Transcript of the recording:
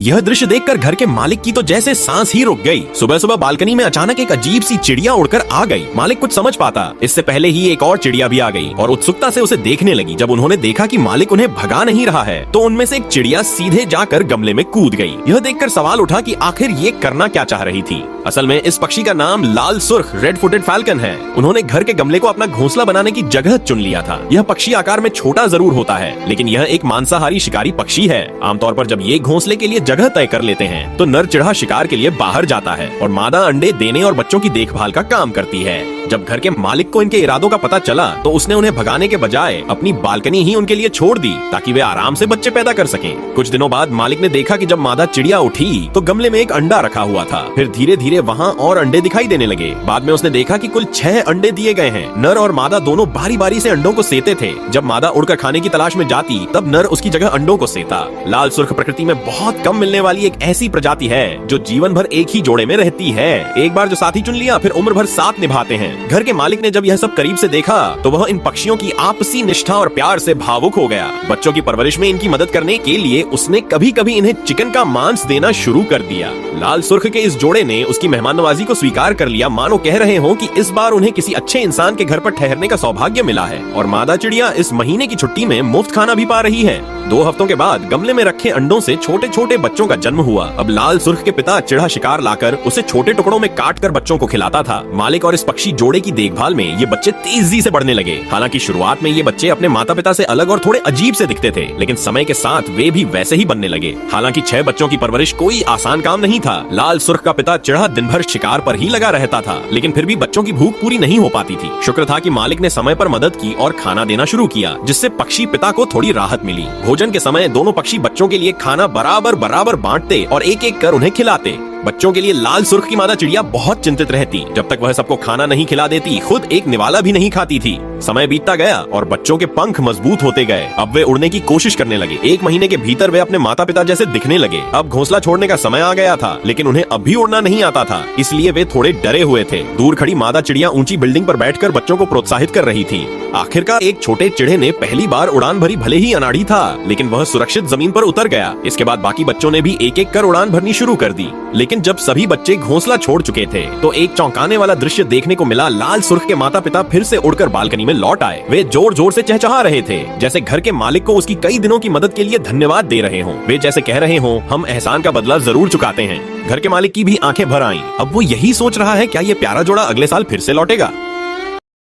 यह दृश्य देखकर घर के मालिक की तो जैसे सांस ही रुक गई। सुबह सुबह बालकनी में अचानक एक अजीब सी चिड़िया उड़कर आ गई। मालिक कुछ समझ पाता इससे पहले ही एक और चिड़िया भी आ गई और उत्सुकता से उसे देखने लगी। जब उन्होंने देखा कि मालिक उन्हें भगा नहीं रहा है तो उनमें से एक चिड़िया सीधे जाकर गमले में कूद गई। यह देखकर सवाल उठा कि आखिर ये करना क्या चाह रही थी। असल में इस पक्षी का नाम लाल सुर्ख रेड फुटेड फैल्कन है। उन्होंने घर के गमले को अपना घोंसला बनाने की जगह चुन लिया था। यह पक्षी आकार में छोटा जरूर होता है, लेकिन यह एक मांसाहारी शिकारी पक्षी है। आमतौर पर जब ये घोंसले के लिए जगह तय कर लेते हैं तो नर चिढ़ा शिकार के लिए बाहर जाता है और मादा अंडे देने और बच्चों की देखभाल का काम करती है। जब घर के मालिक को इनके इरादों का पता चला तो उसने उन्हें भगाने के बजाय अपनी बालकनी ही उनके लिए छोड़ दी ताकि वे आराम से बच्चे पैदा कर सकें। कुछ दिनों बाद मालिक ने देखा कि जब मादा चिड़िया उठी तो गमले में एक अंडा रखा हुआ था। फिर धीरे धीरे वहाँ और अंडे दिखाई देने लगे। बाद में उसने देखा कि कुल 6 अंडे दिए गए हैं। नर और मादा दोनों बारी बारी से अंडों को सेते थे। जब मादा उड़कर खाने की तलाश में जाती तब नर उसकी जगह अंडों को सेता। लाल सुर्ख प्रकृति में बहुत कम मिलने वाली एक ऐसी प्रजाति है जो जीवन भर एक ही जोड़े में रहती है। एक बार जो साथी चुन लिया फिर उम्र भर साथ निभाते हैं। घर के मालिक ने जब यह सब करीब से देखा तो वह इन पक्षियों की आपसी निष्ठा और प्यार से भावुक हो गया। बच्चों की परवरिश में इनकी मदद करने के लिए उसने कभी कभी इन्हें चिकन का मांस देना शुरू कर दिया। लाल सुर्ख के इस जोड़े ने उसकी मेहमान नवाजी को स्वीकार कर लिया, मानो कह रहे हो कि इस बार उन्हें किसी अच्छे इंसान के घर पर ठहरने का सौभाग्य मिला है। और मादा चिड़िया इस महीने की छुट्टी में मुफ्त खाना भी पा रही है। 2 हफ्तों के बाद गमले में रखे अंडों से छोटे छोटे बच्चों का जन्म हुआ। अब लाल सुर्ख के पिता चिढ़ा शिकार लाकर उसे छोटे टुकड़ों में काट कर बच्चों को खिलाता था। मालिक और इस पक्षी जोड़े की देखभाल में ये बच्चे तेजी से बढ़ने लगे। हालांकि शुरुआत में ये बच्चे अपने माता पिता से अलग और थोड़े अजीब से दिखते थे, लेकिन समय के साथ वे भी वैसे ही बनने लगे। हालांकि 6 बच्चों की परवरिश कोई आसान काम नहीं था। लाल सुर्ख का पिता चिढ़ा दिन भर शिकार पर ही लगा रहता था, लेकिन फिर भी बच्चों की भूख पूरी नहीं हो पाती थी। शुक्र था कि मालिक ने समय पर मदद की और खाना देना शुरू किया, जिससे पक्षी पिता को थोड़ी राहत मिली। भोजन के समय दोनों पक्षी बच्चों के लिए खाना बराबर बराबर बांटते और एक एक कर उन्हें खिलाते। बच्चों के लिए लाल सुर्ख की मादा चिड़िया बहुत चिंतित रहती। जब तक वह सबको खाना नहीं खिला देती खुद एक निवाला भी नहीं खाती थी। समय बीतता गया और बच्चों के पंख मजबूत होते गए। अब वे उड़ने की कोशिश करने लगे। 1 महीने के भीतर वे अपने माता पिता जैसे दिखने लगे। अब घोंसला छोड़ने का समय आ गया था, लेकिन उन्हें अब भी उड़ना नहीं आता था, इसलिए वे थोड़े डरे हुए थे। दूर खड़ी मादा चिड़िया ऊंची बिल्डिंग पर बैठकर बच्चों को प्रोत्साहित कर रही थी। आखिरकार एक छोटे चिड़े ने पहली बार उड़ान भरी। भले ही अनाड़ी था, लेकिन वह सुरक्षित जमीन पर उतर गया। इसके बाद बाकी बच्चों ने भी एक एक कर उड़ान भरनी शुरू कर दी। लेकिन जब सभी बच्चे घोंसला छोड़ चुके थे तो एक चौंकाने वाला दृश्य देखने को मिला। लाल सुर्ख के माता पिता फिर से उड़कर बालकनी में लौट आए। वे जोर जोर से चहचहा रहे थे, जैसे घर के मालिक को उसकी कई दिनों की मदद के लिए धन्यवाद दे रहे हों। वे जैसे कह रहे हों, हम एहसान का बदला जरूर चुकाते हैं। घर के मालिक की भी आंखें भर आईं। अब वो यही सोच रहा है, क्या ये प्यारा जोड़ा अगले साल फिर से लौटेगा।